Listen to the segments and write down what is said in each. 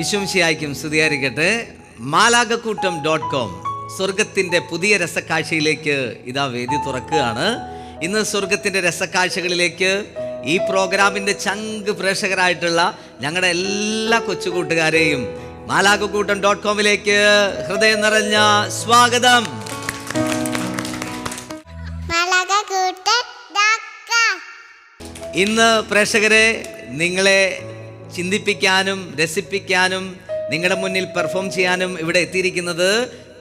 ഈശോമിശിഹായ്ക്കും സ്തുതിയായിരിക്കട്ടെ. മാലാഖക്കൂട്ടം.com സ്വർഗത്തിന്റെ പുതിയ രസക്കാഴ്ചയിലേക്ക് ഇതാ വേദി തുറക്കുകയാണ്. ഇന്ന് സ്വർഗത്തിന്റെ രസക്കാഴ്ചകളിലേക്ക് ഈ പ്രോഗ്രാമിന്റെ ചങ്ക് പ്രേക്ഷകരായിട്ടുള്ള ഞങ്ങളുടെ എല്ലാ കൊച്ചുകൂട്ടുകാരെയും മാലാഖക്കൂട്ടം.comലേക്ക് ഹൃദയം നിറഞ്ഞ സ്വാഗതം. ഇന്ന് പ്രേക്ഷകരെ, നിങ്ങളെ ചിന്തിപ്പിക്കാനും രസിപ്പിക്കാനും നിങ്ങളുടെ മുന്നിൽ പെർഫോം ചെയ്യാനും ഇവിടെ എത്തിയിരിക്കുന്നത്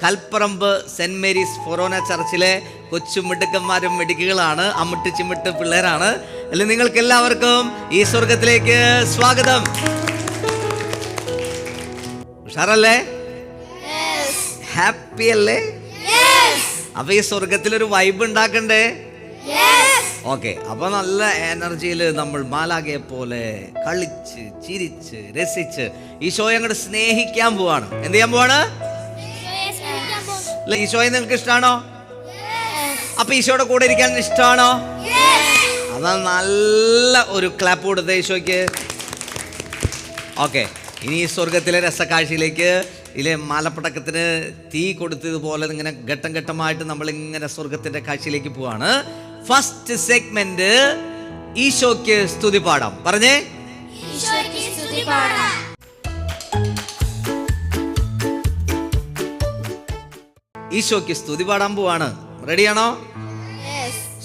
കൽപ്പറമ്പ് സെൻറ് മേരീസ് ഫൊറോന ചർച്ചിലെ കൊച്ചു മിടുക്കന്മാരും മിടുക്കുകളാണ്. അമ്മിട്ട് ചിമ്മിട്ട് പിള്ളേരാണ്. അല്ലെ, നിങ്ങൾക്ക് എല്ലാവർക്കും ഈ സ്വർഗത്തിലേക്ക് സ്വാഗതം. ഉഷാറല്ലേ? ഹാപ്പി അല്ലേ? അപ്പൊ ഈ സ്വർഗത്തിലൊരു വൈബ് ഉണ്ടാക്കണ്ടേ? ഓക്കെ, അപ്പൊ നല്ല എനർജിയിൽ നമ്മൾ മാലാഖയെ പോലെ കളിച്ച് ചിരിച്ച് രസിച്ച് ഈശോയെ അങ്ങോട്ട് സ്നേഹിക്കാൻ പോവാണ്. എന്ത് ചെയ്യാൻ പോവാണ്? ഈശോയെ നിങ്ങൾക്ക് ഇഷ്ടമാണോ? അപ്പൊ ഈശോയുടെ കൂടെ ഇരിക്കാൻ ഇഷ്ടമാണോ? അതാ നല്ല ഒരു ക്ലാപ്പ് കൊടുത്ത ഈശോയ്ക്ക്. ഓക്കെ, ഇനി ഈ സ്വർഗത്തിലെ രസക്കാഴ്ചയിലേക്ക് ഇതിലെ മാലപ്പടക്കത്തിന് തീ കൊടുത്തതുപോലെ ഇങ്ങനെ ഘട്ടം ഘട്ടമായിട്ട് നമ്മളിങ്ങനെ സ്വർഗത്തിന്റെ കാഴ്ചയിലേക്ക് പോവാണ്. ഫസ്റ്റ് സെഗ്മെന്റ് ഈശോയ്ക്ക് സ്തുതി പാടാം. പറഞ്ഞേ, ഈശോയ്ക്ക് സ്തുതി പാടാൻ പോവാണ്. റെഡിയാണോ?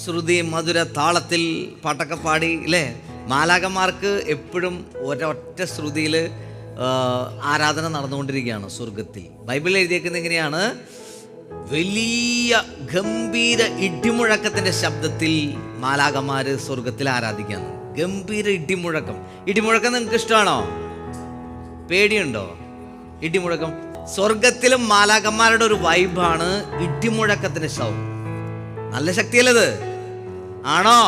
ശ്രുതി മധുര താളത്തിൽ പാട്ടൊക്കെ പാടി അല്ലേ? മാലാഖമാർക്ക് എപ്പോഴും ഒരൊറ്റ ശ്രുതിയിൽ ആരാധന നടന്നുകൊണ്ടിരിക്കുകയാണ് സ്വർഗത്തിൽ. ബൈബിളിൽ എഴുതിയേക്കുന്നത് എങ്ങനെയാണ്? വലിയ ഗംഭീര ഇടിമുഴക്കത്തിന്റെ ശബ്ദത്തിൽ മാലാഖമാര് സ്വർഗത്തിൽ ആരാധിക്കാണ്. ഗംഭീര ഇടിമുഴക്കം. ഇടിമുഴക്കം നിങ്ങൾക്ക് ഇഷ്ടമാണോ? പേടിയുണ്ടോ ഇടിമുഴക്കം? സ്വർഗത്തിലും മാലാഖമാരുടെ ഒരു വൈബാണ് ഇടിമുഴക്കത്തിന്റെ സൗണ്ട്. നല്ല ശക്തിയല്ലത്? ആണോ?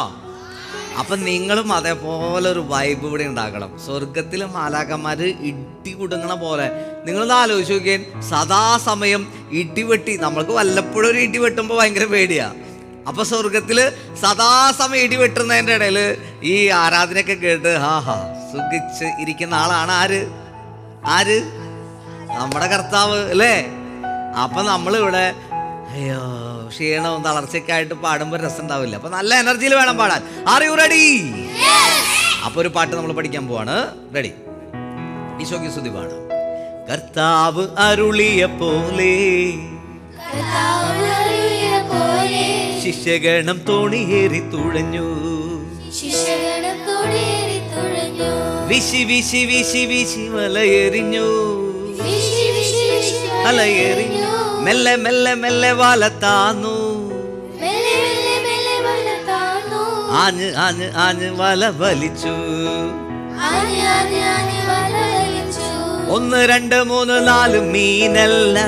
അപ്പൊ നിങ്ങളും അതേപോലെ ഒരു വൈബ് ഇവിടെ ഉണ്ടാക്കണം. സ്വർഗത്തിലെ മാലാഖമാര് ഇടി കുടുങ്ങണ പോലെ നിങ്ങളൊന്ന് ആലോചിച്ച് നോക്കിയാൽ, സദാസമയം ഇടിവെട്ടി. നമ്മൾക്ക് വല്ലപ്പോഴും ഒരു ഇടി വെട്ടുമ്പോൾ ഭയങ്കര പേടിയാ. അപ്പൊ സ്വർഗത്തില് സദാസമയം ഇടി വെട്ടുന്നതിൻ്റെ ഇടയിൽ ഈ ആരാധനയൊക്കെ കേട്ട് സുഖിച്ച് ഇരിക്കുന്ന ആളാണ് ആര്? നമ്മുടെ കർത്താവ് അല്ലേ? അപ്പൊ നമ്മളിവിടെ അയ്യോ ക്ഷീണവും തളർച്ചയൊക്കെ ആയിട്ട് പാടുമ്പോൾ രസം ഉണ്ടാവില്ല. അപ്പൊ നല്ല എനർജിയിൽ വേണം പാടാൻ. R you ready? അപ്പൊ ഒരു പാട്ട് നമ്മൾ പഠിക്കാൻ പോവാണ്. റെഡി? ഈശോയ്ക്ക് സ്തുതി പാടാം. കർത്താവ് അരുളിയ പോലെ ശിഷ്യഗണം തോണിയേറി തുഴഞ്ഞു. വിശി വിശി വിശി വിശി വലയെറിഞ്ഞു. മെല്ലെ മെല്ലെ മെല്ലെ വല താന്നു. ആഞ്ഞ് ആഞ്ഞ് ആഞ്ഞ് വല വലിച്ചു. 1 2 3 4 മീനല്ല,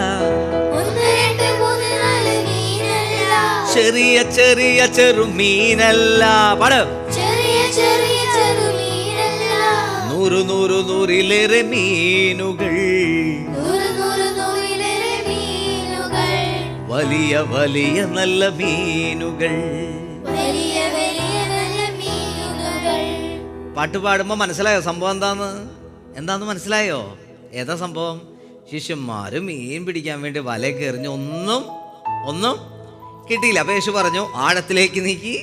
ചെറിയ ചെറിയ ചെറുമീനല്ല. പാട്. 100 100 മീനുകൾ, വലിയ വലിയ നല്ല മീനുകൾ. പാട്ട് പാടുമ്പോ മനസ്സിലായോ സംഭവം എന്താന്ന് മനസ്സിലായോ? ഏതാ സംഭവം? ശിഷ്യന്മാര് മീൻ പിടിക്കാൻ വേണ്ടി വലയൊക്കെ എറിഞ്ഞു. ഒന്നും കിട്ടിയില്ല. അപ്പൊ യേശു പറഞ്ഞു, ആഴത്തിലേക്ക് നീക്കി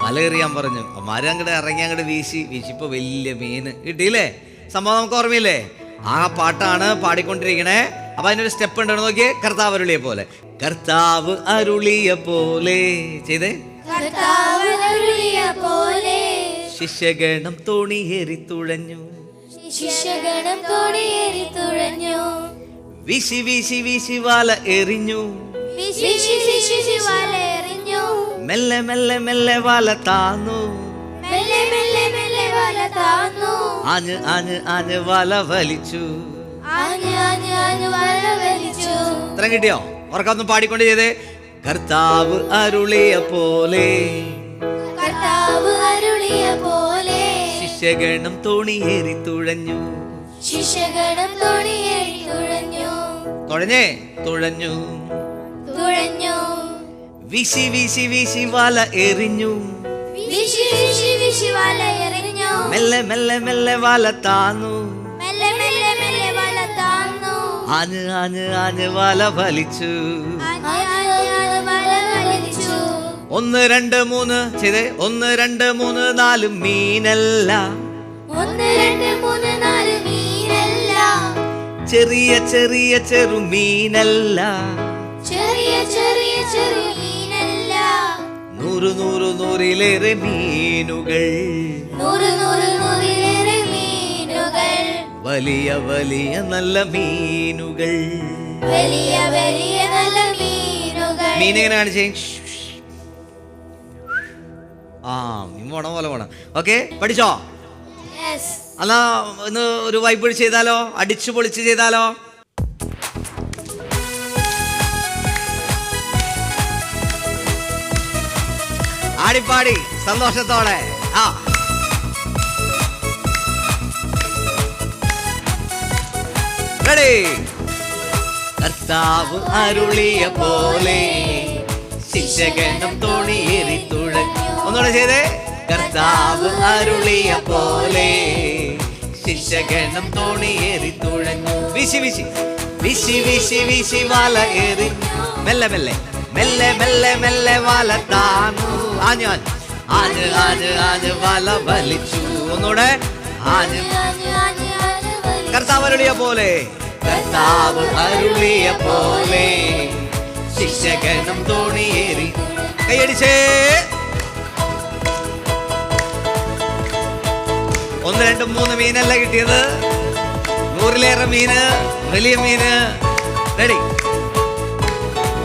വല എറിയാൻ പറഞ്ഞു. അമ്മാര് അങ്ങോട്ട് ഇറങ്ങി അങ്ങോട്ട് വീശിപ്പോ വലിയ മീന് കിട്ടിയില്ലേ? സംഭവം നമുക്ക് ഓർമ്മയില്ലേ? ആ പാട്ടാണ് പാടിക്കൊണ്ടിരിക്കണേ. അപ്പൊ അതിനൊരു സ്റ്റെപ്പ് ഉണ്ട്, നോക്കിയേ. കർത്താവ് അരുളിയ പോലെ. കർത്താവ് അരുളിയ പോലെ ചെയ്തേ. ശിഷ്യഗണം തോണിയേറി തുഴഞ്ഞു, ശിഷ്യഗണം തോണിയേറി തുഴഞ്ഞു, വീശി വീശി വീശി വല എറിഞ്ഞു, വീശി വീശി വല എറിഞ്ഞു, മെല്ലെ മെല്ലെ മെല്ലെ വല താന്നു, മെല്ലെ മെല്ലെ മെല്ലെ വല താന്നു, ആഞ്ഞ് ആഞ്ഞ് ആഞ്ഞ് വല വലിച്ചു. ആഞ്ഞ് ആഞ്ഞ് ആഞ്ഞ് വല വലിച്ചു. ഇത്ര കിട്ടിയോ? ഉറക്കൊന്നും പാടിക്കൊണ്ട് ചെയ്തേ. കർത്താവ് അരുളിയ പോലെ, കർത്താവ് അരുളിയ പോലെ, ശിഷ്യഗണം തോണിയേറി തുഴഞ്ഞു, ശിഷ്യഗണം തോണിയേറി തുഴഞ്ഞു, തുഴഞ്ഞേ തുഴഞ്ഞു, തുഴഞ്ഞു, വീശി വീശി വീശി വല എറിഞ്ഞു, വീശി വീശി വീശി വല എറിഞ്ഞു, മെല്ലെ മെല്ലെ മെല്ലെ വല താന്നു, മെല്ലെ മെല്ലെ മെല്ലെ വല താന്നു, ആഞ്ഞ് ആഞ്ഞ് ആഞ്ഞ് വല വലിച്ചു. ആഞ്ഞ് ആഞ്ഞ് ആഞ്ഞ് വല വലിച്ചു. 1 2 3 ചെയ്തേ. 1 2 3 4 മീനല്ല, 1 2 3 4 മീനല്ല, ചെറിയ ചെറിയ ചെറുമീനല്ല, ചെറിയ ചെറിയ ചെറുമീനല്ല, 100 100 100ലേറെ മീനുകൾ, 100 100 100ലേറെ മീനുകൾ, വലിയ വലിയ നല്ല മീനുകൾ. വലിയ വലിയ നല്ല മീനുകൾ. മീനെങ്ങനെ കാണിച്ചേ? ആ മീൻ പോണ പോലെ പോണം. ഓക്കെ, പഠിച്ചോ? Yes. എന്നാ ഇന്ന് ഒരു വൈബ് ചെയ്താലോ? അടിച്ചു പൊളിച്ച് ചെയ്താലോ? ആടിപ്പാടി സന്തോഷത്തോടെ. ആ റെഡി. കർത്താവ് അരുളിയ പോലെ ശിഷ്യഗണം തോണിയേറി തുഴഞ്ഞു. ഒന്നുകൂടെ ചെയ്തേ. കർത്താവ് അരുളിയ പോലെ ശിഷ്യഗണം തോണിയേറി തുഴഞ്ഞു, വീശി വീശി വീശി വീശി വീശി വല എറിഞ്ഞു, മെല്ലെ മെല്ലെ മെല്ലെ മെല്ലെ മെല്ലെ വല താന്നു, ആഞ്ഞ് ആഞ്ഞ് ആഞ്ഞ് ആഞ്ഞ് വല വലിച്ചു. ഒന്നുകൂടെ. ആഞ്ഞ്. ആഞ്ഞ് ആഞ്ഞ് ആഞ്ഞ് വലിച്ചു. കർത്താവ് അരുളിയ പോലെ, കർത്താവ് അരുളിയ പോലെ ശിഷ്യഗണം തോണിയേറി. കൈയടിച്ചേ. 1 2 3 മീനല്ല കിട്ടിയത്, 100ലേറെ മീന്, വലിയ മീന്. റെഡി.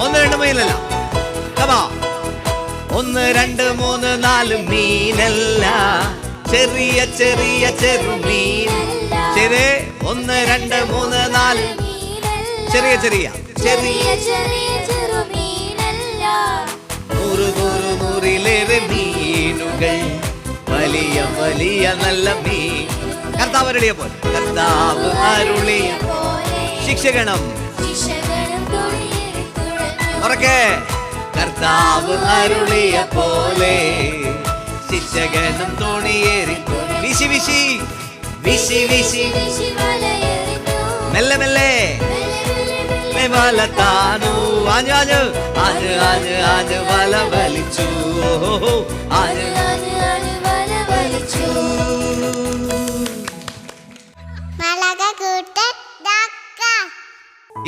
1 2 മീനല്ല. കമാ. 1 2 3 4 മീനല്ല, ചെറിയ ചെറിയ ചെറുമീൻ. ചെയ്തേ. 1 2 3 4 ചെറിയ ചെറിയ ചെറിയ ചെറിയ ചെറുമീനല്ല, 100 100 100ലേറെ മീനുകൾ, വലിയ വലിയ നല്ല മീൻ. കർത്താവ് അരുളിയ പോലെ, കർത്താവ് അരുളിയ പോലെ ശിക്ഷകണം. ശിഷ്യഗണം തോണിയേറി തുഴഞ്ഞു. ഉറക്കെ. കർത്താവ് അരുളിയ പോലെ ശിക്ഷകണം തോണിയേറി, വീശി വീശി വീശി വീശി വീശി വല എറിഞ്ഞു, മെല്ലെ മെല്ലെ മെല്ലെ മെല്ലെ മെല്ലെ വല താനു, ആഞ്ഞ് ആഞ്ഞ് ആഞ്ഞ് ആഞ്ഞ് ആഞ്ഞ് വല വലിച്ചു. ആഞ്ഞ് ആഞ്ഞ് ആഞ്ഞ് വല വലിച്ചു.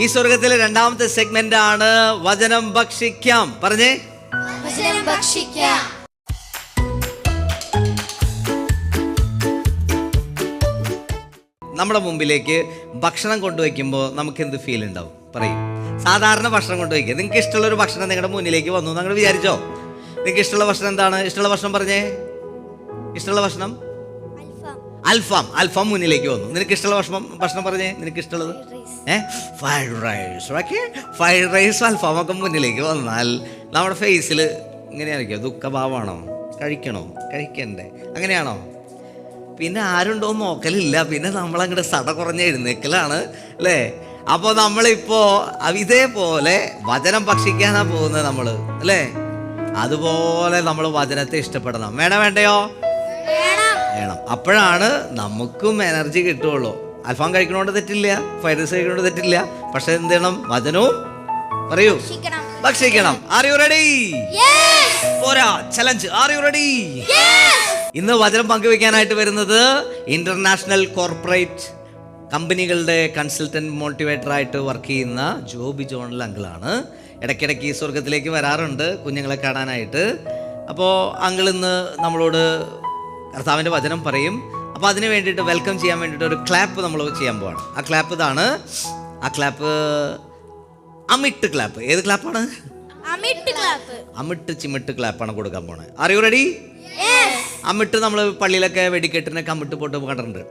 ഈ സ്വർഗത്തിലെ രണ്ടാമത്തെ സെഗ്മെന്റ് ആണ് വചനം ഭക്ഷിക്കാം. പറഞ്ഞേ. വചനം ഭക്ഷിക്കാം. നമ്മുടെ മുമ്പിലേക്ക് ഭക്ഷണം കൊണ്ടുവയ്ക്കുമ്പോൾ നമുക്ക് എന്ത് ഫീൽ ഉണ്ടാവും? പറയും. സാധാരണ ഭക്ഷണം കൊണ്ടുവയ്ക്കുക. നിങ്ങൾക്ക് ഇഷ്ടമുള്ളൊരു ഭക്ഷണം നിങ്ങളുടെ മുന്നിലേക്ക് വന്നു നിങ്ങൾ വിചാരിച്ചോ? നിങ്ങൾക്ക് ഇഷ്ടമുള്ള ഭക്ഷണം എന്താണ്? ഇഷ്ടമുള്ള ഭക്ഷണം പറഞ്ഞേ. ഇഷ്ടമുള്ള ഭക്ഷണം അൽഫാം. അൽഫാം മുന്നിലേക്ക് വന്നു. നിനക്ക് ഇഷ്ടമുള്ള ഭക്ഷണം പറഞ്ഞേ. നിനക്ക് ഇഷ്ടമുള്ളത് fried rice. Okay, fried rice അൽഫാമൊക്കെ മുന്നിലേക്ക് വന്നാൽ നമ്മുടെ ഫേസിൽ ഇങ്ങനെയായിരിക്കും. ദുഃഖഭാവമാണോ? കഴിക്കണോ? കഴിക്കണ്ടേ? അങ്ങനെയാണോ? പിന്നെ ആരുണ്ടോ നോക്കലില്ല. പിന്നെ നമ്മളങ്ങോട്ട് സട കുറഞ്ഞ് എഴുന്നേക്കലാണ് അല്ലേ? അപ്പോൾ നമ്മളിപ്പോൾ ഇതേപോലെ വചനം ഭക്ഷിക്കാനാണ് പോകുന്നത് നമ്മൾ അല്ലേ? അതുപോലെ നമ്മൾ വചനത്തെ ഇഷ്ടപ്പെടണം. വേണ്ടയോ? വേണം. അപ്പോഴാണ് നമുക്കും എനർജി കിട്ടുള്ളൂ. അൽഫാം കഴിക്കണോണ്ട് തെറ്റില്ല, ഫ്രൈഡ് റൈസ് കഴിക്കണോണ്ട് തെറ്റില്ല. പക്ഷെ എന്ത് ചെയ്യണം? വചനവും പറയൂ ഭക്ഷിക്കണം. Are you ready? പോരാ ചലഞ്ച്. Are you ready? ഇന്ന് വചനം പങ്കുവെക്കാനായിട്ട് വരുന്നത് ഇന്റർനാഷണൽ കോർപ്പറേറ്റ് കമ്പനികളുടെ കൺസൾട്ടന്റ് മോട്ടിവേറ്ററായിട്ട് വർക്ക് ചെയ്യുന്ന ജോബി ജോണൽ അങ്കിളാണ്. ഇടയ്ക്കിടയ്ക്ക് ഈ സ്വർഗത്തിലേക്ക് വരാറുണ്ട് കുഞ്ഞുങ്ങളെ കാണാനായിട്ട്. അപ്പോൾ അങ്കിൾ ഇന്ന് നമ്മളോട് കർത്താവിൻ്റെ വചനം പറയും. അപ്പോൾ അതിന് വേണ്ടിയിട്ട് വെൽക്കം ചെയ്യാൻ വേണ്ടിയിട്ട് ഒരു ക്ലാപ്പ് നമ്മൾ ചെയ്യാൻ പോവാണ്. ആ ക്ലാപ്പ് ഇതാണ്. ആ ക്ലാപ്പ് അമിട്ട് ക്ലാപ്പ്. ഏത് ക്ലാപ്പാണ്? അമിട്ട് ചിമിട്ട് ക്ലാപ്പാണ് കൊടുക്കാൻ പോണത്. R you ready? അമിട്ട് നമ്മൾ പള്ളിയിലൊക്കെ വെടിക്കെട്ടിനൊക്കെ അമിട്ട് പോട്ട് കണ്ടിട്ടുണ്ട്.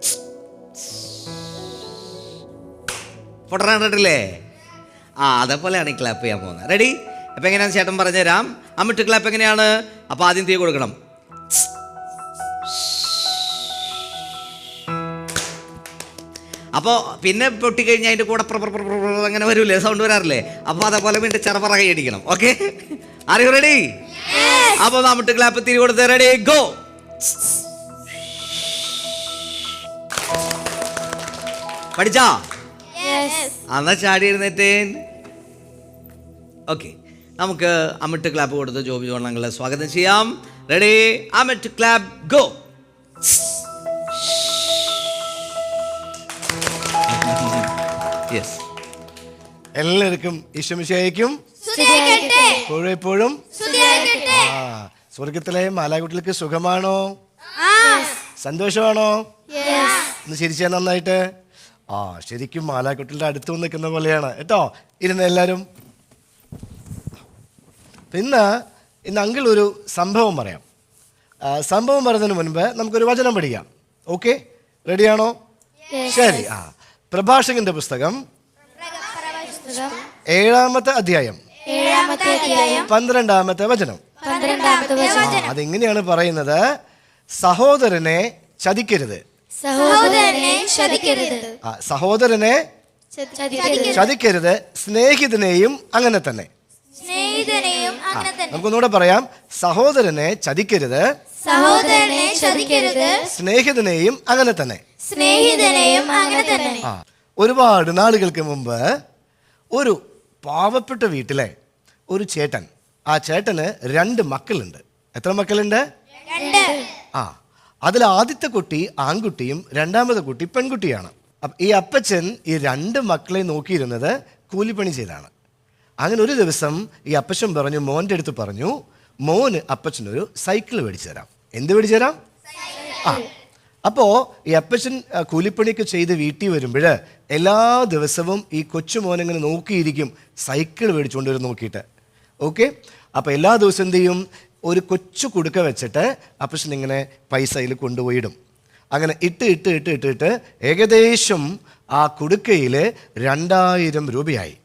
ഫോട്ടോ കണ്ടിട്ടില്ലേ? അതേപോലെയാണ് ഈ ക്ലാപ്പ് ചെയ്യാൻ പോകുന്നത്. റെഡി? അപ്പം എങ്ങനെയാണെന്ന് ചേട്ടൻ പറഞ്ഞുതരാം. അമിട്ട് ക്ലാപ്പ് എങ്ങനെയാണ്? അപ്പോൾ ആദ്യം തീ കൊടുക്കണം. അപ്പോൾ പിന്നെ പൊട്ടിക്കഴിഞ്ഞാൽ അതിൻ്റെ കൂടെ അങ്ങനെ വരൂലേ, സൗണ്ട് വരാറില്ലേ? അപ്പോൾ അതേപോലെ വീണ്ടും ചെറുപറ കൈ അടിക്കണം. Okay, R you ready? അപ്പോൾ അമിട്ട് ക്ലാപ്പ് തിരി കൊടുത്ത് റെഡി ഗോ. പഠിച്ചാ? എന്നാ ചാടി എഴുന്നേറ്റേ. ഓക്കെ, നമുക്ക് അമിട്ട് ക്ലാപ്പ് കൊടുത്ത് ജോബി ജോണങ്ങളെ സ്വാഗതം ചെയ്യാം. റെഡി? അമിട്ട് ക്ലാപ്പ് ഗോ. യെസ്, എല്ലാവർക്കും ഈശ്വമിശിഹായ്ക്കും എപ്പോഴും സ്വർഗത്തിലെ മാലാകുട്ടികൾക്ക് സുഖമാണോ? സന്തോഷമാണോ? ഒന്ന് ചിരിച്ചാൽ നന്നായിട്ട്. ശരിക്കും മാലാകുട്ടികളുടെ അടുത്ത് നിൽക്കുന്ന പോലെയാണ് കേട്ടോ. ഇരുന്ന് എല്ലാവരും. ഇന്ന് അങ്കിൾ ഒരു സംഭവം പറയാം. സംഭവം പറയുന്നതിന് മുൻപ് നമുക്കൊരു വചനം പഠിക്കാം. ഓക്കെ, റെഡിയാണോ? ശരി. പ്രഭാഷകന്റെ പുസ്തകം 7-ാമത്തെ അധ്യായം 12-ാമത്തെ വചനം. അതെങ്ങനെയാണ് പറയുന്നത്? സഹോദരനെ ചതിക്കരുത്. സഹോദരനെ ചതിക്കരുത്, സ്നേഹിതനെയും അങ്ങനെ തന്നെ. നമുക്കൊന്നുകൂടെ പറയാം. സഹോദരനെ ചതിക്കരുത്, സ്നേഹിതനെയും അങ്ങനെ തന്നെ. ഒരുപാട് നാളുകൾക്ക് മുമ്പ് ഒരു പാവപ്പെട്ട വീട്ടിലെ ഒരു ചേട്ടൻ, ആ ചേട്ടന് 2 മക്കളുണ്ട്. എത്ര മക്കളുണ്ട്? അതിൽ ആദ്യത്തെ കുട്ടി ആൺകുട്ടിയും രണ്ടാമത്തെ കുട്ടി പെൺകുട്ടിയാണ്. ഈ അപ്പച്ചൻ ഈ 2 മക്കളെ നോക്കിയിരുന്നത് കൂലിപ്പണി ചെയ്താണ്. അങ്ങനെ ഒരു ദിവസം ഈ അപ്പച്ചൻ പറഞ്ഞു, മോൻ്റെ അടുത്ത് പറഞ്ഞു, മോന് അപ്പച്ചനൊരു സൈക്കിൾ മേടിച്ചു തരാം. എന്ത് മേടിച്ചു തരാം? അപ്പോൾ ഈ അപ്പച്ചൻ കൂലിപ്പണിയൊക്കെ ചെയ്ത് വീട്ടിൽ വരുമ്പോൾ എല്ലാ ദിവസവും ഈ കൊച്ചുമോനെങ്ങനെ നോക്കിയിരിക്കും, സൈക്കിൾ മേടിച്ചുകൊണ്ട് വരും നോക്കിയിട്ട്. ഓക്കെ, അപ്പോൾ എല്ലാ ദിവസവും എന്ത് ചെയ്യും? ഒരു കൊച്ചു കുടുക്ക വെച്ചിട്ട് അപ്പച്ചൻ ഇങ്ങനെ പൈസ അതിൽ കൊണ്ടുപോയിടും. അങ്ങനെ ഇട്ട് ഏകദേശം ആ കുടുക്കയിൽ 2000 രൂപയായി.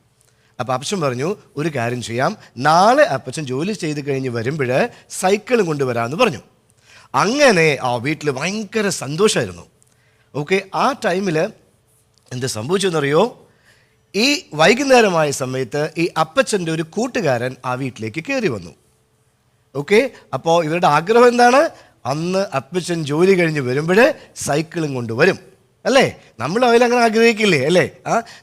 അപ്പോൾ അപ്പച്ചൻ പറഞ്ഞു, ഒരു കാര്യം ചെയ്യാം, നാളെ അപ്പച്ചൻ ജോലി ചെയ്ത് കഴിഞ്ഞ് വരുമ്പോൾ സൈക്കിളും കൊണ്ടുവരാമെന്ന് പറഞ്ഞു. അങ്ങനെ ആ വീട്ടിൽ ഭയങ്കര സന്തോഷമായിരുന്നു. ഓക്കെ, ആ ടൈമിൽ എന്ത് സംഭവിച്ചെന്നറിയോ? ഈ വൈകുന്നേരമായ സമയത്ത് ഈ അപ്പച്ചൻ്റെ ഒരു കൂട്ടുകാരൻ ആ വീട്ടിലേക്ക് കയറി വന്നു. ഓക്കെ, അപ്പോൾ ഇവരുടെ ആഗ്രഹം എന്താണ്? അന്ന് അപ്പച്ചൻ ജോലി കഴിഞ്ഞ് വരുമ്പോൾ സൈക്കിളും കൊണ്ടുവരും അല്ലേ? നമ്മൾ അതിലങ്ങനെ ആഗ്രഹിക്കില്ലേ അല്ലേ?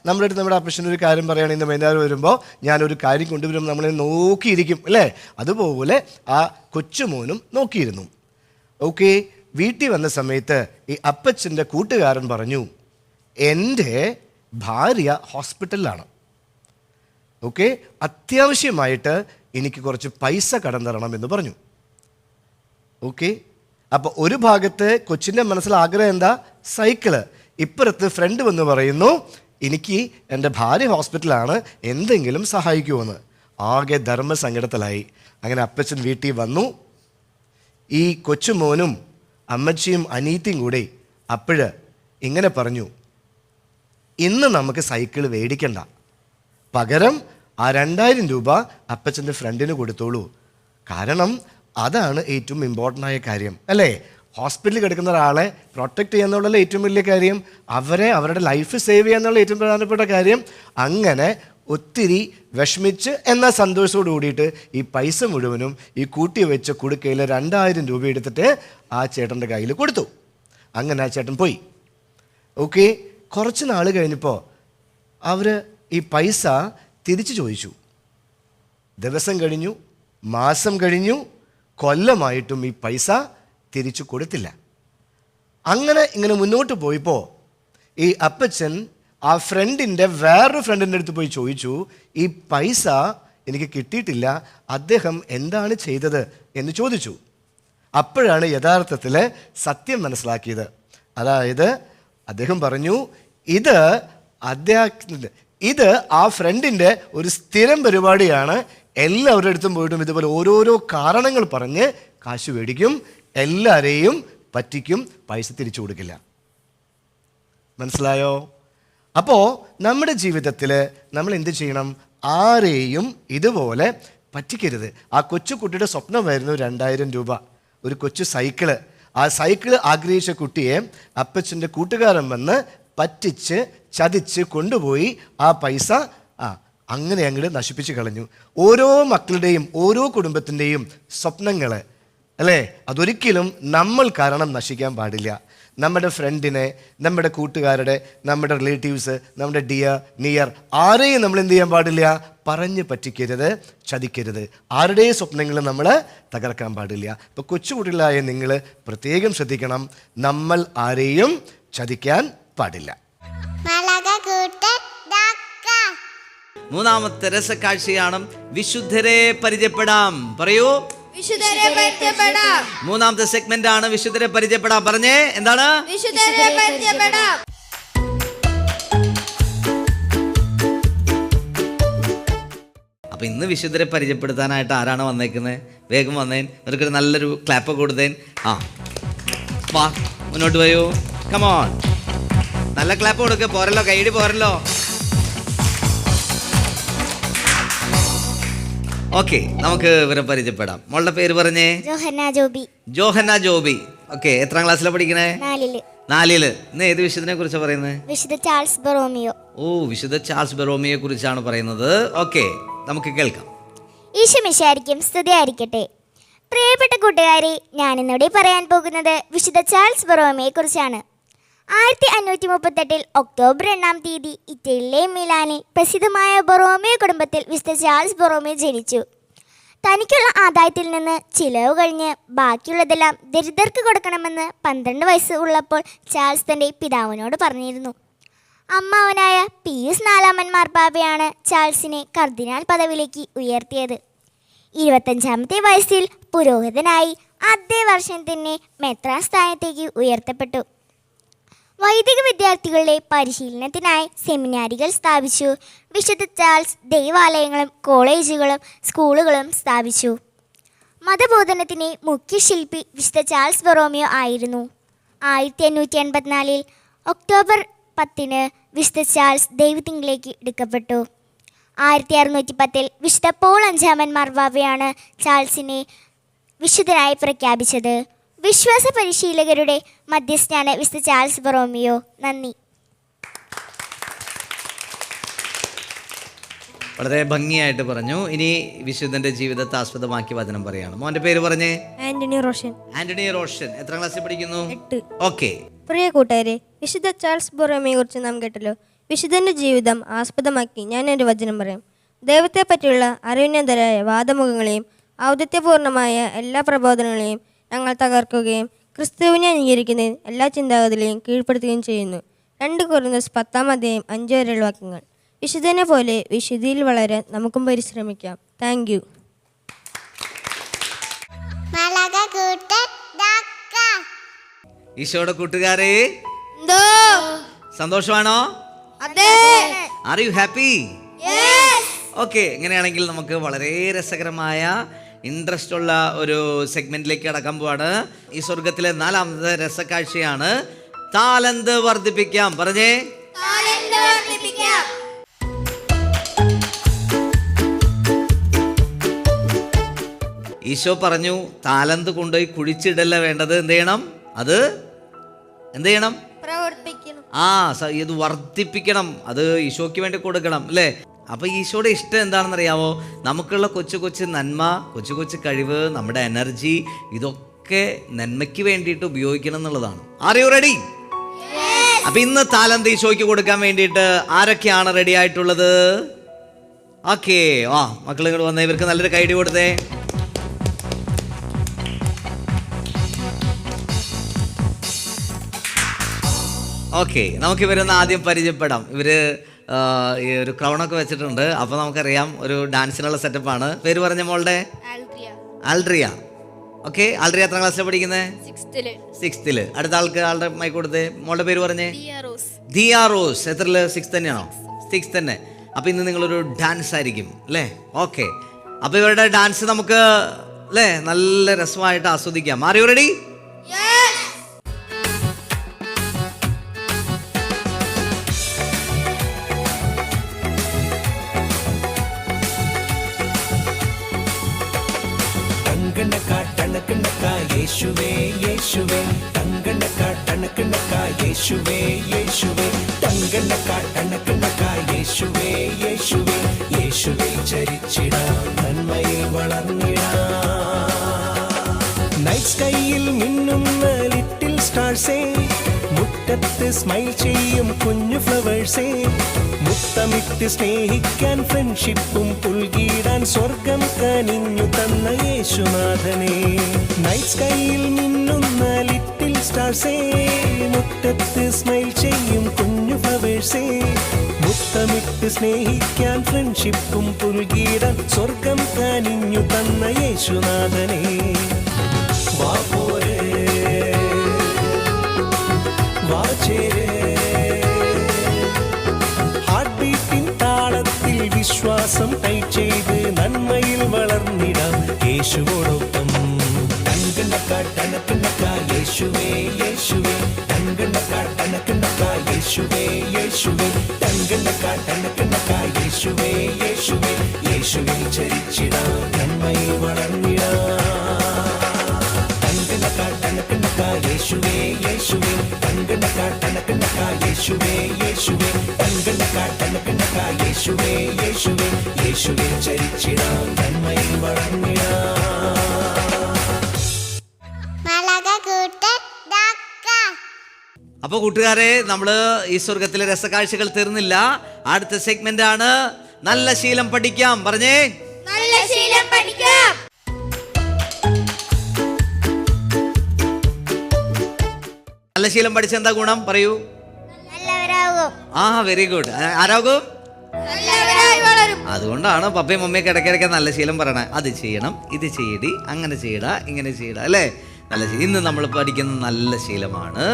നമ്മുടെ അടുത്ത് നമ്മുടെ അപ്പച്ചൻ ഒരു കാര്യം പറയുകയാണെങ്കിൽ ഇന്ന് വൈകുന്നേരം വരുമ്പോൾ ഞാനൊരു കാര്യം കൊണ്ടുവരും, നമ്മളെ നോക്കിയിരിക്കും അല്ലേ? അതുപോലെ ആ കൊച്ചുമോനും നോക്കിയിരുന്നു. ഓക്കെ, വീട്ടിൽ വന്ന സമയത്ത് ഈ അപ്പച്ചൻ്റെ കൂട്ടുകാരൻ പറഞ്ഞു, എൻ്റെ ഭാര്യ ഹോസ്പിറ്റലിലാണ്. ഓക്കെ, അത്യാവശ്യമായിട്ട് എനിക്ക് കുറച്ച് പൈസ കടം തരണം എന്ന് പറഞ്ഞു. ഓക്കെ, അപ്പോൾ ഒരു ഭാഗത്ത് കൊച്ചിൻ്റെ മനസ്സിൽ ആഗ്രഹം എന്താ? സൈക്കിള്. ഇപ്പുറത്ത് ഫ്രണ്ട് വന്ന് പറയുന്നു, എനിക്ക് എൻ്റെ ഭാര്യ ഹോസ്പിറ്റലാണ്, എന്തെങ്കിലും സഹായിക്കുമെന്ന്. ആകെ ധർമ്മസങ്കടത്തിലായി. അങ്ങനെ അപ്പച്ചൻ വീട്ടിൽ വന്നു. ഈ കൊച്ചുമോനും അമ്മച്ചിയും അനീത്തിയും കൂടി അപ്പോഴ് ഇങ്ങനെ പറഞ്ഞു, ഇന്ന് നമുക്ക് സൈക്കിൾ മേടിക്കണ്ട, പകരം ആ 2000 രൂപ അപ്പച്ചൻ്റെ ഫ്രണ്ടിന് കൊടുത്തോളൂ. കാരണം അതാണ് ഏറ്റവും ഇമ്പോർട്ടൻ്റ് ആയ കാര്യം അല്ലേ? ഹോസ്പിറ്റലിൽ കിടക്കുന്ന ഒരാളെ പ്രൊട്ടക്റ്റ് ചെയ്യാന്നുള്ളതല്ല ഏറ്റവും വലിയ കാര്യം, അവരുടെ ലൈഫ് സേവ് ചെയ്യാന്നുള്ള ഏറ്റവും പ്രധാനപ്പെട്ട കാര്യം. അങ്ങനെ ഒത്തിരി വിഷമിച്ച് എന്നാൽ സന്തോഷത്തോട് കൂടിയിട്ട് ഈ പൈസ മുഴുവനും ഈ കൂട്ടി വെച്ച കുടുക്കയിൽ 2000 രൂപ എടുത്തിട്ട് ആ ചേട്ടൻ്റെ കയ്യിൽ കൊടുത്തു. അങ്ങനെ ആ ചേട്ടൻ പോയി. ഓക്കെ, കുറച്ച് നാൾ കഴിഞ്ഞപ്പോൾ അവർ ഈ പൈസ തിരിച്ചു ചോദിച്ചു. ദിവസം കഴിഞ്ഞു, മാസം കഴിഞ്ഞു, കൊല്ലമായിട്ടും ഈ പൈസ തിരിച്ചു കൊടുത്തില്ല. അങ്ങനെ ഇങ്ങനെ മുന്നോട്ട് പോയപ്പോൾ ഈ അപ്പച്ചൻ ആ ഫ്രണ്ടിൻ്റെ വേറൊരു ഫ്രണ്ടിൻ്റെ അടുത്ത് പോയി ചോദിച്ചു, ഈ പൈസ എനിക്ക് കിട്ടിയിട്ടില്ല, അദ്ദേഹം എന്താണ് ചെയ്തത് എന്ന് ചോദിച്ചു. അപ്പോഴാണ് യഥാർത്ഥത്തിൽ സത്യം മനസ്സിലാക്കിയത്. അതായത് അദ്ദേഹം പറഞ്ഞു, ഇത് ആ ഫ്രണ്ടിൻ്റെ ഒരു സ്ഥിരം പരിപാടിയാണ്. എല്ലാവരുടെ അടുത്തും പോയിട്ടും ഇതുപോലെ ഓരോരോ കാരണങ്ങൾ പറഞ്ഞ് കാശ് മേടിക്കും, എല്ലാവരെയും പറ്റിക്കും, പൈസ തിരിച്ചു കൊടുക്കില്ല. മനസ്സിലായോ? അപ്പോൾ നമ്മുടെ ജീവിതത്തിൽ നമ്മൾ എന്ത് ചെയ്യണം? ആരെയും ഇതുപോലെ പറ്റിക്കരുത്. ആ കൊച്ചുകുട്ടിയുടെ സ്വപ്നമായിരുന്നു 2000 രൂപ, ഒരു കൊച്ചു സൈക്കിള്. ആ സൈക്കിള് ആഗ്രഹിച്ച കുട്ടിയെ അപ്പച്ചൻ്റെ കൂട്ടുകാരൻ വന്ന് പറ്റിച്ച് ചതിച്ച് കൊണ്ടുപോയി ആ പൈസ അങ്ങനെ അങ്ങോട്ട് നശിപ്പിച്ച് കളഞ്ഞു. ഓരോ മക്കളുടെയും ഓരോ കുടുംബത്തിൻ്റെയും സ്വപ്നങ്ങൾ അല്ലേ, അതൊരിക്കലും നമ്മൾ കാരണം നശിക്കാൻ പാടില്ല. നമ്മുടെ ഫ്രണ്ടിനെ, നമ്മുടെ കൂട്ടുകാരുടെ, നമ്മുടെ റിലേറ്റീവ്സ്, നമ്മുടെ നിയർ ആരെയും നമ്മൾ എന്ത് ചെയ്യാൻ പാടില്ല? പറഞ്ഞ് പറ്റിക്കരുത്, ചതിക്കരുത്. ആരുടെയും സ്വപ്നങ്ങൾ നമ്മൾ തകർക്കാൻ പാടില്ല. ഇപ്പോൾ കൊച്ചുകുട്ടികളായ നിങ്ങൾ പ്രത്യേകം ശ്രദ്ധിക്കണം, നമ്മൾ ആരെയും ചതിക്കാൻ പാടില്ല. മൂന്നാമത്തെ രസക്കാഴ്ചയാണ് വിശുദ്ധരെ പരിചയപ്പെടാം. പറയൂ, വിശുദ്ധരെ പരിചയപ്പെടാം. മൂന്നാമത്തെ സെഗ്മെന്റ് ആണ് വിശുദ്ധരെ പരിചയപ്പെടാം. പറഞ്ഞേ, എന്താണ്? വിശുദ്ധരെ പരിചയപ്പെടാം. അപ്പൊ ഇന്ന് വിശുദ്ധരെ പരിചയപ്പെടുത്താനായിട്ട് ആരാണ് വന്നേക്കുന്നത്? വേഗം വന്നേൻ, നിനക്കൊരു നല്ലൊരു ക്ലാപ്പ് കൊടുത്തേൻ. വാ, മുന്നോട്ട് വരൂ, കമോൺ. നല്ല ക്ലാപ്പ് കൊടുക്ക്, പോരല്ലോ, കൈയടി പോരല്ലോ. ഓക്കെ, നമുക്ക് ഇവരെ പരിചയപ്പെടാം. മോളുടെ പേര് പറഞ്ഞേ. ജോഹന്ന ജോബി. ഓക്കെ, എത്രാം ക്ലാസ്സിലാണ് പഠിക്കണേ? 4. ഇന്ന് ഏത് വിശുദ്ധനെ കുറിച്ചാണ് പറയുന്നത്? വിശുദ്ധ ചാൾസ് ബൊറോമിയോ. ഓ, വിശുദ്ധ ചാൾസ് ബൊറോമിയോയെ കുറിച്ചാണ് പറയുന്നത്. ഓക്കെ, നമുക്ക് കേൾക്കാം. ഈശോമിശിഹായ്ക്കും സ്തുതിയായിരിക്കട്ടെ. പ്രിയപ്പെട്ട കൂട്ടുകാരെ, ഞാനിന്നിവിടെ പറയാൻ പോകുന്നത് വിശുദ്ധ ചാൾസ് ബൊറോമിയോയെ കുറിച്ചാണ്. 1538 ഒക്ടോബർ 2 ഇറ്റലിയിലെ മിലാനിൽ പ്രസിദ്ധമായ ബൊറോമിയോ കുടുംബത്തിൽ വിശുദ്ധ ചാൾസ് ബൊറോമിയോ ജനിച്ചു. തനിക്കുള്ള ആദായത്തിൽ നിന്ന് ചിലവ് കഴിഞ്ഞ് ബാക്കിയുള്ളതെല്ലാം ദരിദ്രർക്ക് കൊടുക്കണമെന്ന് 12 വയസ്സ് ഉള്ളപ്പോൾ ചാൾസ് തൻ്റെ പിതാവിനോട് പറഞ്ഞിരുന്നു. അമ്മാവനായ പിയൂസ് 4 മാർപ്പാപ്പയാണ് ചാൾസിനെ കർദിനാൾ പദവിയിലേക്ക് ഉയർത്തിയത്. 25-ാമത്തെ വയസ്സിൽ പുരോഹിതനായി അതേ വർഷം തന്നെ മെത്രാൻ സ്ഥാനത്തേക്ക് ഉയർത്തപ്പെട്ടു. വൈദിക വിദ്യാർത്ഥികളുടെ പരിശീലനത്തിനായി സെമിനാരികൾ സ്ഥാപിച്ചു. വിശുദ്ധ ചാൾസ് ദൈവാലയങ്ങളും കോളേജുകളും സ്കൂളുകളും സ്ഥാപിച്ചു. മതബോധനത്തിന് മുഖ്യ ശില്പി വിശുദ്ധ ചാൾസ് ബൊറോമിയോ ആയിരുന്നു. 1584 ഒക്ടോബർ 10 വിശുദ്ധ ചാൾസ് ദൈവത്തിങ്കിലേക്ക് എടുക്കപ്പെട്ടു. 1610 വിശുദ്ധ പോൾ 5 മാർപ്പാപ്പയാണ് ചാൾസിനെ വിശുദ്ധനായി പ്രഖ്യാപിച്ചത്. വിശ്വാസ പരിശീലകരുടെ മധ്യസ്ഥനാണ് വിശുദ്ധ ചാൾസ് ബൊറോമിയോ. നന്ദി. വളരെ ഭംഗിയായിട്ട് പറഞ്ഞു. ഇനി വിശുദ്ധന്റെ ജീവിതത്തെ ആസ്പദമാക്കി വചനം പറയാണ്. മോന്റെ പേര് പറഞ്ഞേ. ആന്റണി റോഷൻ. ആന്റണി റോഷൻ എത്രാം ക്ലാസ്സിൽ പഠിക്കുന്നു? 8. ഓക്കെ. പ്രിയ കൂട്ടുകാരെ, വിശുദ്ധ ചാൾസ് ബൊറോമിയോയെ കുറിച്ച് നാം കേട്ടല്ലോ. വിശുദ്ധന്റെ ജീവിതം ആസ്പദമാക്കി ഞാൻ ഒരു വചനം പറയാം. ദൈവത്തെ പറ്റിയുള്ള അറിവിനെതിരായ വാദമുഖങ്ങളെയും ഔദത്യപൂർണമായ എല്ലാ പ്രബോധനങ്ങളെയും ഞങ്ങൾ തകർക്കുകയും ക്രിസ്തുവിനെ അംഗീകരിക്കുന്നതിന് എല്ലാ ചിന്താഗതികളെയും കീഴ്പ്പെടുത്തുകയും ചെയ്യുന്നു. 2 കൊരിന്ത്യർ 10 5 വരെയുള്ള വാക്യങ്ങൾ. വിശുദ്ധനെ പോലെ വിശുദ്ധിയിൽ വളരാൻ നമുക്കും പരിശ്രമിക്കാം. Thank you. ഈശോയുടെ കൂട്ടുകാരെ, സന്തോഷമാണോ? Are you happy? ഓക്കെ, എങ്ങനെയാണെങ്കിൽ നമുക്ക് വളരെ രസകരമായ ഇൻട്രസ്റ്റ് ഉള്ള ഒരു സെഗ്മെന്റിലേക്ക് കടക്കാൻ പോവാണ്. ഈ സ്വർഗത്തിലെ 4ാമത്തെ രസക്കാഴ്ചയാണ് താലന്ത് വർദ്ധിപ്പിക്കാം. പറഞ്ഞേ, ഈശോ പറഞ്ഞു, താലന്ത് കൊണ്ടുപോയി കുഴിച്ചിടല്ല വേണ്ടത്. എന്ത് ചെയ്യണം? അത് എന്ത് ചെയ്യണം? ഇത് വർദ്ധിപ്പിക്കണം. അത് ഈശോയ്ക്ക് വേണ്ടി കൊടുക്കണം അല്ലേ? അപ്പോൾ ഈശോയുടെ ഇഷ്ടം എന്താണെന്നറിയാമോ? നമുക്കുള്ള കൊച്ചു കൊച്ചു നന്മ, കൊച്ചു കൊച്ചു കഴിവ്, നമ്മുടെ എനർജി, ഇതൊക്കെ നന്മയ്ക്ക് വേണ്ടിയിട്ട് ഉപയോഗിക്കണം എന്നുള്ളതാണ്. R you ready? അപ്പൊ ഇന്ന് താലന്ത് ഈശോയ്ക്ക് കൊടുക്കാൻ വേണ്ടിയിട്ട് ആരൊക്കെയാണ് റെഡി ആയിട്ടുള്ളത്? ഓക്കെ, മക്കൾ ഇങ്ങോട്ട് വന്നേ, ഇവർക്ക് നല്ലൊരു കൈഡി കൊടുത്തേ. ഓക്കെ, നമുക്ക് ഇവരൊന്ന് ആദ്യം പരിചയപ്പെടാം. ഇവര് ഈ ഒരു ക്രൗണൊക്കെ വെച്ചിട്ടുണ്ട്. അപ്പോൾ നമുക്കറിയാം ഒരു ഡാൻസിനുള്ള സെറ്റപ്പാണ്. പേര് പറഞ്ഞ മോളുടെ? ആൽഡ്രിയ. ഓക്കെ. ആൾറെഡി എത്ര ക്ലാസ്സിലാണ് പഠിക്കുന്നത്? 6th. അടുത്ത ആളുടെ മൈക്ക് കൊടുത്തേ. മോളുടെ പേര് പറഞ്ഞേ. ദിയ റോസ്. എത്രയില്? 6th തന്നെയാണോ? 6th തന്നെ. അപ്പൊ ഇന്ന് നിങ്ങളൊരു ഡാൻസ് ആയിരിക്കും അല്ലേ? ഓക്കെ. അപ്പൊ ഇവരുടെ ഡാൻസ് നമുക്ക് അല്ലേ നല്ല രസമായിട്ട് ആസ്വദിക്കാം. R you ready? യേശുവേ യേശുവേ തങ്കണ്ണക്ക ടണക്കണ്ണക്ക യേശുവേ യേശുവേ തങ്കണ്ണക്ക ടണക്കണ്ണക്ക യേശുവേ യേശുവേ യേശുവേ ചരിച്ചിടാം നന്മയിൽ വളർന്നിടാം. നൈറ്റ് സ്കൈയിൽ മിന്നുന്ന ലിറ്റിൽ സ്റ്റാർസേ, മുറ്റത്ത് സ്മൈൽ ചെയ്യും കുഞ്ഞു ഫ്ലവേഴ്സേ, മുത്തമിട്ട് സ്നേഹിക്കാൻ ഫ്രണ്ട്ഷിപ്പും പുൽകിടാൻ സ്വർഗം കനിഞ്ഞു തന്ന യേശുനാഥനെ. നൈറ്റ് സ്കൈയിൽ മിന്നുന്ന ലിറ്റിൽ സ്റ്റാർസേ, മുറ്റത്ത് സ്മൈൽ ചെയ്യും കുഞ്ഞു ഫ്ലവേഴ്സേ, മുത്തമിട്ട് സ്നേഹിക്കാൻ ഫ്രണ്ട്ഷിപ്പും പുൽകിടാൻ സ്വർഗം കനിഞ്ഞു തന്ന യേശുനാഥനെ. വാ പോരെ വാ ചേരേ, ഹാർട്ട് ബീറ്റിൻ താളത്തിൽ വിശ്വാസം ടൈറ്റ് ചെയ്ത് നന്മയിൽ വളർന്നിടാം യേശുവോടൊപ്പം. തങ്കണ്ണക്ക ടണക്കണ്ണക്ക യേശുവേ യേശുവേ തങ്കണ്ണക്ക ടണക്കണ്ണക്ക യേശുവേ യേശുവേ തങ്കണ്ണക്ക ടണക്കണ്ണക്ക യേശുവേ യേശുവേ യേശുവിൽ ചരിച്ചിടാം നന്മയിൽ വളർന്നിടാം. യേശുവേ യേശുവേ തങ്കണ്ണക്ക ടണക്കണ്ണക്ക യേശുവേ യേശുവേ തങ്കണ്ണക്ക ടണക്കണ്ണക്ക യേശുവേ യേശുവേ യേശുവേ ചരിച്ചിടാം നന്മയിൽ വളർന്നിടാം. അപ്പൊ കൂട്ടുകാരെ, നമ്മള് ഈ സ്വർഗത്തിലെ രസകാഴ്ചകൾ തീർന്നില്ല. അടുത്ത സെഗ്മെന്റ് ആണ് നല്ല ശീലം പഠിക്കാം. പറഞ്ഞേ, നല്ല ശീലം പഠിക്കാം. നല്ല ശീലം പഠിച്ച എന്താ ഗുണം? പറയൂ. നല്ലവരാകും. Very good. ആരാകും? നല്ലവരായി വളരും. അതുകൊണ്ടാണ് പപ്പയും മമ്മിയൊക്കെ ഇടയ്ക്കിടയ്ക്ക് നല്ല ശീലം പറയണേ. അത് ചെയ്യണം, ഇത് ചെയ്യടി, അങ്ങനെ ചെയ്യടാ, ഇങ്ങനെ ചെയ്യടാ അല്ലേ? നല്ല ശീലം. ഇന്ന് നമ്മൾ പഠിക്കുന്ന നല്ല ശീലമാണ്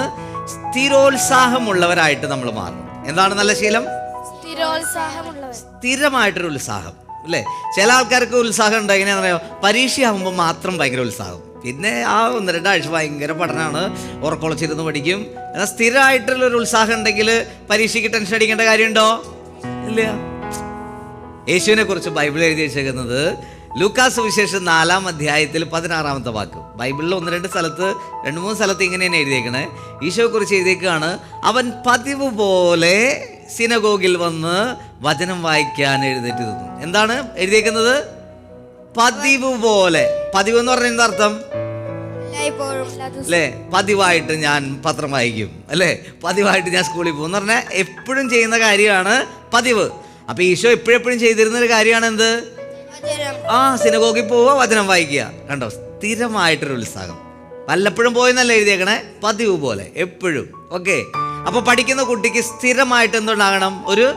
സ്ഥിരോത്സാഹമുള്ളവരായിട്ട് നമ്മൾ മാറണം. എന്താണ് നല്ല ശീലം? സ്ഥിരോത്സാഹമുള്ളവർ. സ്ഥിരമായിട്ടൊരു ഉത്സാഹം അല്ലേ? ചില ആൾക്കാർക്ക് ഉത്സാഹം ഉണ്ട്. എങ്ങനെയാണെന്ന് അറിയാമോ? പരീക്ഷയാകുമ്പോൾ മാത്രം ഭയങ്കര ഉത്സാഹം, പിന്നെ ആ 1-2 ആഴ്ച ഭയങ്കര പഠനമാണ്, ഉറക്കൊളച്ചിരുന്ന് പഠിക്കും. എന്നാൽ സ്ഥിരമായിട്ടുള്ളൊരു ഉത്സാഹം ഉണ്ടെങ്കിൽ പരീക്ഷയ്ക്ക് ടെൻഷൻ അടിക്കേണ്ട കാര്യമുണ്ടോ? ഇല്ല. യേശുവിനെ കുറിച്ച് ബൈബിൾ എഴുതി വെച്ചേക്കുന്നത് ലൂക്കാസ് വിശേഷം 4-ാം അധ്യായത്തിൽ 16-ാമത്തെ വാക്ക്. ബൈബിളിൽ 1-2 സ്ഥലത്ത് 2-3 സ്ഥലത്ത് ഇങ്ങനെയാണ് എഴുതിയേക്കണേ. ഈശോയെ കുറിച്ച് എഴുതിയേക്കാണ്, അവൻ പതിവ് പോലെ സിനഗോഗിൽ വന്ന് വചനം വായിക്കാൻ എഴുന്നേറ്റ് നിന്നു. എന്താണ് എഴുതിയേക്കുന്നത്? പതിവ് പോലെ. പതിവ് എന്ന് പറഞ്ഞ എന്താ അർത്ഥം? അല്ലേ? പതിവായിട്ട് ഞാൻ പത്രം വായിക്കും അല്ലേ? പതിവായിട്ട് ഞാൻ സ്കൂളിൽ പോകും എന്ന് പറഞ്ഞാൽ എപ്പോഴും ചെയ്യുന്ന കാര്യമാണ് പതിവ്. അപ്പൊ ഈശോ എപ്പോഴെപ്പോഴും ചെയ്തിരുന്ന ഒരു കാര്യമാണ് എന്ത്? സിനഗോഗിൽ പോവുക, വചനം വായിക്കുക. കണ്ടോ? സ്ഥിരമായിട്ടൊരു ഉത്സാഹം. വല്ലപ്പോഴും പോയെന്നല്ല എഴുതിയേക്കണേ, പതിവ് പോലെ എപ്പോഴും. ഓക്കെ. അപ്പൊ പഠിക്കുന്ന കുട്ടിക്ക് സ്ഥിരമായിട്ട് എന്തുണ്ടാകണം? ഒരു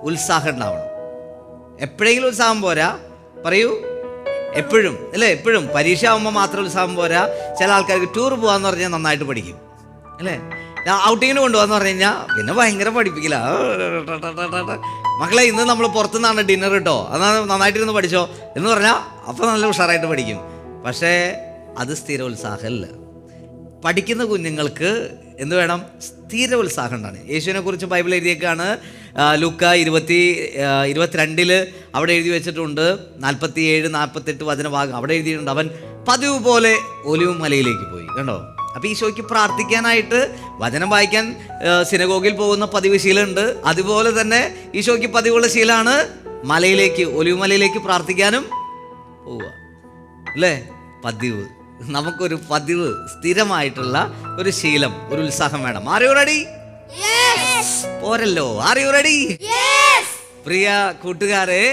ഉത്സാഹം ഉണ്ടാവണം. എപ്പോഴെങ്കിലും ഉത്സാഹം പോരാ. പറയൂ. എപ്പോഴും അല്ലേ? എപ്പോഴും. പരീക്ഷ ആകുമ്പോൾ മാത്രം ഉത്സാഹം പോരാ. ചില ആൾക്കാർക്ക് ടൂർ പോകാന്ന് പറഞ്ഞാൽ നന്നായിട്ട് പഠിക്കും അല്ലേ? ഔട്ടിങ്ങിന് കൊണ്ടുപോകാന്ന് പറഞ്ഞു കഴിഞ്ഞാൽ പിന്നെ ഭയങ്കര പഠിപ്പിക്കില്ല. മക്കളെ, ഇന്ന് നമ്മൾ പുറത്തുനിന്നാണ് ഡിന്നർ കേട്ടോ, അതാണ് നന്നായിട്ടിരുന്ന് പഠിച്ചോ എന്ന് പറഞ്ഞാൽ അപ്പോൾ നല്ല ഉഷാറായിട്ട് പഠിക്കും. പക്ഷേ അത് സ്ഥിര ഉത്സാഹമല്ല. പഠിക്കുന്ന കുഞ്ഞുങ്ങൾക്ക് എന്ത് വേണം? സ്ഥിര ഉത്സാഹം ഉണ്ടാണ്. യേശുവിനെ കുറിച്ച് ബൈബിൾ എഴുതിയേക്കാണ്. ലൂക്ക 22 അവിടെ എഴുതി വെച്ചിട്ടുണ്ട്. 47-48 വചനഭാഗം അവിടെ എഴുതിയിട്ടുണ്ട്. അവൻ പതിവ് പോലെ ഒലിവ് മലയിലേക്ക് പോയി. കണ്ടോ? അപ്പോൾ ഈശോയ്ക്ക് പ്രാർത്ഥിക്കാനായിട്ട് വചനം വായിക്കാൻ സിനഗോഗിൽ പോകുന്ന പതിവ് ശീലമുണ്ട്. അതുപോലെ തന്നെ ഈശോയ്ക്ക് പതിവുള്ള ശീലമാണ് മലയിലേക്ക്, ഒലിവ് മലയിലേക്ക് പ്രാർത്ഥിക്കാനും പോവുക അല്ലേ? പതിവ്. നമുക്കൊരു പതിവ്, സ്ഥിരമായിട്ടുള്ള ഒരു ശീലം, ഒരു ഉത്സാഹം വേണം. Are you ready? പോരല്ലോ. Are you ready? പ്രിയ കൂട്ടുകാരെ,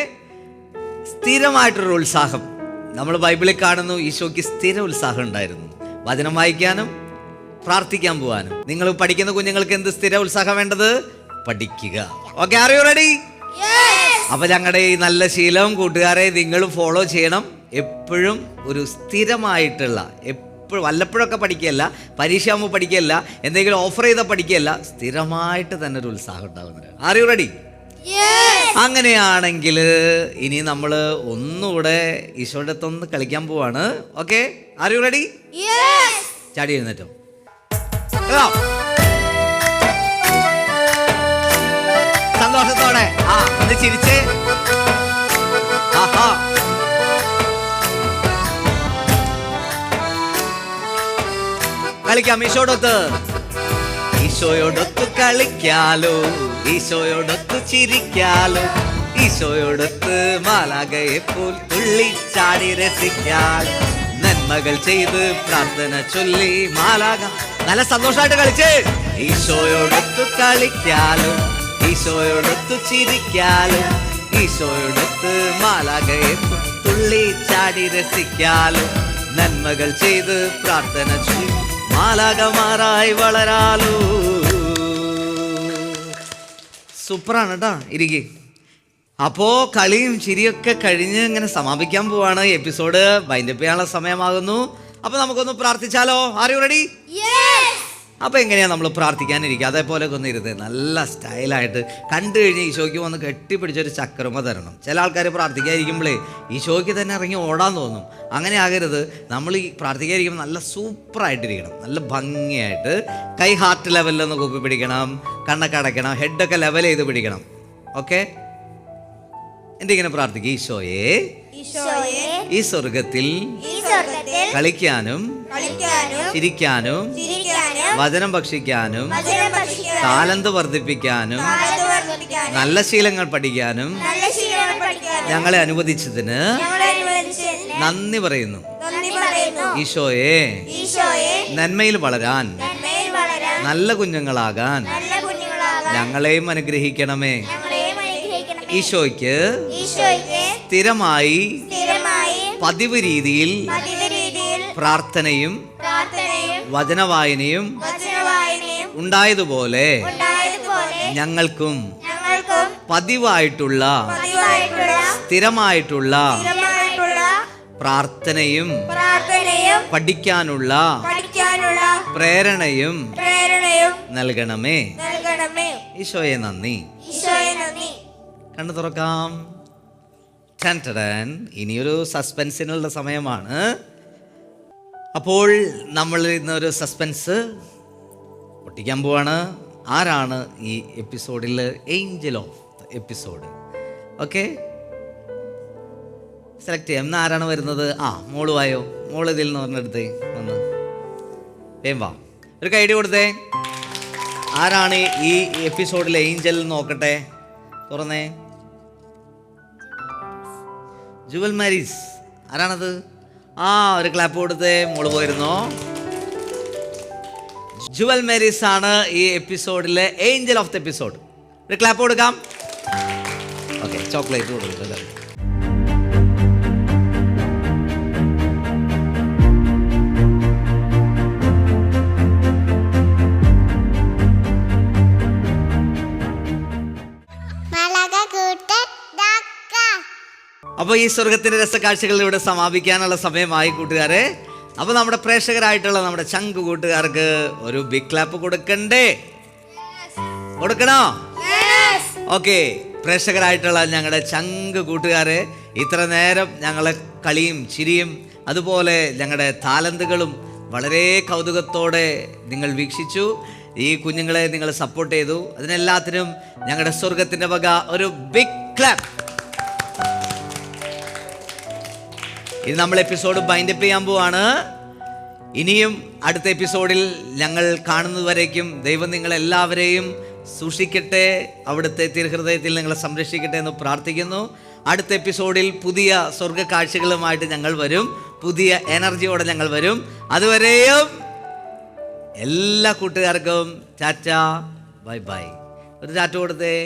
സ്ഥിരമായിട്ടൊരു ഉത്സാഹം നമ്മൾ ബൈബിളിൽ കാണുന്നു. ഈശോയ്ക്ക് സ്ഥിര ഉത്സാഹം ഉണ്ടായിരുന്നു വചനം വായിക്കാനും പ്രാർത്ഥിക്കാൻ പോകാനും. നിങ്ങൾ പഠിക്കുന്ന കുഞ്ഞുങ്ങൾക്ക് എന്ത് സ്ഥിര ഉത്സാഹം വേണ്ടത്? പഠിക്കുക. ഓക്കെ. R you ready? അപ്പൊ ഞങ്ങളുടെ ഈ നല്ല ശീലം കൂട്ടുകാരെ നിങ്ങൾ ഫോളോ ചെയ്യണം. എപ്പോഴും ഒരു സ്ഥിരമായിട്ടുള്ള, എപ്പോഴും വല്ലപ്പോഴൊക്കെ പഠിക്കുകയല്ല, പരീക്ഷ ആകുമ്പോൾ പഠിക്കുകയല്ല, എന്തെങ്കിലും ഓഫർ ചെയ്താൽ പഠിക്കുകയല്ല, സ്ഥിരമായിട്ട് തന്നെ ഒരു ഉത്സാഹം ഉണ്ടാകുന്നവരാണ്. R you ready? അങ്ങനെയാണെങ്കിൽ ഇനി നമ്മൾ ഒന്നുകൂടെ ഈശോയുടെ അടുത്തൊന്ന് കളിക്കാൻ പോവാണ്. Okay, R you ready? ചാടി എഴുന്നേറ്റോ. സന്തോഷത്തോടെ ഒന്ന് ചിരിച്ചേ. ആഹാ, കളിക്കാം ഈശോടൊത്ത്. ഈശോയോടൊത്ത് കളിക്കാലോ, ഈശോയോടൊത്ത് ചിരിക്കാലോ, ഈശോയോടൊത്ത് മാലാഖയെ പോൽ തുള്ളിച്ചാടി രസിക്കാലോ, നന്മകൾ ചെയ്ത് പ്രാർത്ഥന ചൊല്ലി മാലാഖ. നല്ല സന്തോഷമായിട്ട് കളിച്ചേ. ഈശോയോടൊത്ത് കളിക്കാലോ, ഈശോയോടൊത്ത് ചിരിക്കാലോ, ഈശോയോടൊത്ത് മാലാഖയെ പോൽ തുള്ളിച്ചാടി രസിക്കാലോ, നന്മകൾ ചെയ്ത് പ്രാർത്ഥന ചൊല്ലി മാലാഖമാരായി വളരാലോ. സൂപ്പറാണ് കേട്ടോ. ഇരിക്കെ. അപ്പോൾ കളിയും ചിരിയൊക്കെ കഴിഞ്ഞ് ഇങ്ങനെ സമാപിക്കാൻ പോവാണ്. എപ്പിസോഡ് വൈൻഡപ്പ് ചെയ്യാനുള്ള സമയമാകുന്നു. അപ്പോൾ നമുക്കൊന്ന് പ്രാർത്ഥിച്ചാലോ? R you ready? അപ്പോൾ എങ്ങനെയാണ് നമ്മൾ പ്രാർത്ഥിക്കാനിരിക്കുക? അതേപോലെ ഒന്ന് ഇരുന്ന് നല്ല സ്റ്റൈലായിട്ട് കണ്ടു കഴിഞ്ഞ് ഈശോയ്ക്ക് വന്ന് കെട്ടിപ്പിടിച്ചൊരു ചക്രമ തരണം. ചില ആൾക്കാർ പ്രാർത്ഥിക്കാതിരിക്കുമ്പോഴേ ഈശോയ്ക്ക് തന്നെ ഇറങ്ങി ഓടാൻ തോന്നും. അങ്ങനെ ആകരുത്. നമ്മൾ ഈ പ്രാർത്ഥിക്കാതിരിക്കുമ്പോൾ നല്ല സൂപ്പറായിട്ടിരിക്കണം, നല്ല ഭംഗിയായിട്ട്. കൈ ഹാർട്ട് ലെവലിലൊന്ന് കൂപ്പി പിടിക്കണം, കണ്ണൊക്കെ അടയ്ക്കണം, ഹെഡൊക്കെ ലെവൽ ചെയ്ത് പിടിക്കണം. ഓക്കെ, എന്തിങ്ങനെ പ്രാർത്ഥിക്കുക? ഈശോയെ ഈ സ്വർഗത്തിൽ കളിക്കാനും ചിരിക്കാനും വചനം ഭക്ഷിക്കാനും താലന്ത് വർദ്ധിപ്പിക്കാനും നല്ല ശീലങ്ങൾ പഠിക്കാനും ഞങ്ങളെ അനുവദിച്ചതിന് നന്ദി പറയുന്നു. ഈശോയെ നന്മയിൽ വളരാൻ, നല്ല കുഞ്ഞുങ്ങളാകാൻ ഞങ്ങളെയും അനുഗ്രഹിക്കണമേ. ഈശോയ്ക്ക് സ്ഥിരമായി പതിവ് രീതിയിൽ പ്രാർത്ഥനയും വചനവായനയും ഉണ്ടായതുപോലെ ഞങ്ങൾക്കും പതിവായിട്ടുള്ള സ്ഥിരമായിട്ടുള്ള പ്രാർത്ഥനയും പഠിക്കാനുള്ള പ്രേരണയും നൽകണമേ. ഈശോയെ നന്ദി. കണ്ണു തുറക്കാം. ഇനിയൊരു സസ്പെൻസിനുള്ള സമയമാണ്. അപ്പോൾ നമ്മൾ ഇന്നൊരു സസ്പെൻസ് പൊട്ടിക്കാൻ പോവാണ്. ആരാണ് ഈ എപ്പിസോഡിൽ Angel of episode? Okay, select ചെയ്യാം. ഇന്ന് ആരാണ് വരുന്നത്? മോള് വായോ. മോള് ഇതിൽ നിന്ന് പറഞ്ഞെടുത്തേ, ഒന്ന് വേം വാ. ഒരു കൈഡി കൊടുത്തേ. ആരാണ് ഈ എപ്പിസോഡിലെ ഏഞ്ചൽ? നോക്കട്ടെ, തുറന്നേ. ജുവൽ മാരീസ്. ആരാണത്? ഒരു ക്ലാപ്പ് കൊടുത്തേ. മോള് പോയിരുന്നോ? ജുവൽ മാരീസ് ആണ് ഈ എപ്പിസോഡിലെ ഏഞ്ചൽ ഓഫ് ദ എപ്പിസോഡ്. ഒരു ക്ലാപ്പ് കൊടുക്കാം. ഓക്കെ, ചോക്ലേറ്റ് കൊടുക്കും. അപ്പോൾ ഈ സ്വർഗത്തിൻ്റെ രസക്കാഴ്ചകൾ ഇവിടെ സമാപിക്കാനുള്ള സമയമായി കൂട്ടുകാരെ. അപ്പോൾ നമ്മുടെ പ്രേക്ഷകരായിട്ടുള്ള നമ്മുടെ ചങ്ക് കൂട്ടുകാർക്ക് ഒരു ബിഗ് ക്ലാപ്പ് കൊടുക്കണ്ടേ? കൊടുക്കണോ? ഓക്കെ, പ്രേക്ഷകരായിട്ടുള്ള ഞങ്ങളുടെ ചങ്ക് കൂട്ടുകാരെ, ഇത്ര നേരം ഞങ്ങളെ കളിയും ചിരിയും അതുപോലെ ഞങ്ങളുടെ താലന്തുകളും വളരെ കൗതുകത്തോടെ നിങ്ങൾ വീക്ഷിച്ചു. ഈ കുഞ്ഞുങ്ങളെ നിങ്ങൾ സപ്പോർട്ട് ചെയ്തു. അതിനെല്ലാത്തിനും ഞങ്ങളുടെ സ്വർഗത്തിൻ്റെ വക ഒരു ബിഗ് ക്ലാപ്പ്. ഇനി നമ്മൾ എപ്പിസോഡ് ബൈൻഡപ്പ് ചെയ്യാൻ പോവാണ്. ഇനിയും അടുത്ത എപ്പിസോഡിൽ ഞങ്ങൾ കാണുന്നതുവരേക്കും ദൈവം നിങ്ങളെല്ലാവരെയും സൂക്ഷിക്കട്ടെ, അവിടുത്തെ തിരുഹൃദയത്തിൽ നിങ്ങളെ സംരക്ഷിക്കട്ടെ എന്ന് പ്രാർത്ഥിക്കുന്നു. അടുത്ത എപ്പിസോഡിൽ പുതിയ സ്വർഗ കാഴ്ചകളുമായിട്ട് ഞങ്ങൾ വരും, പുതിയ എനർജിയോടെ ഞങ്ങൾ വരും. അതുവരെയും എല്ലാ കൂട്ടുകാർക്കും ടാറ്റ, ബൈ ബൈ. ഒരു ടാറ്റ കൊടുത്തേ.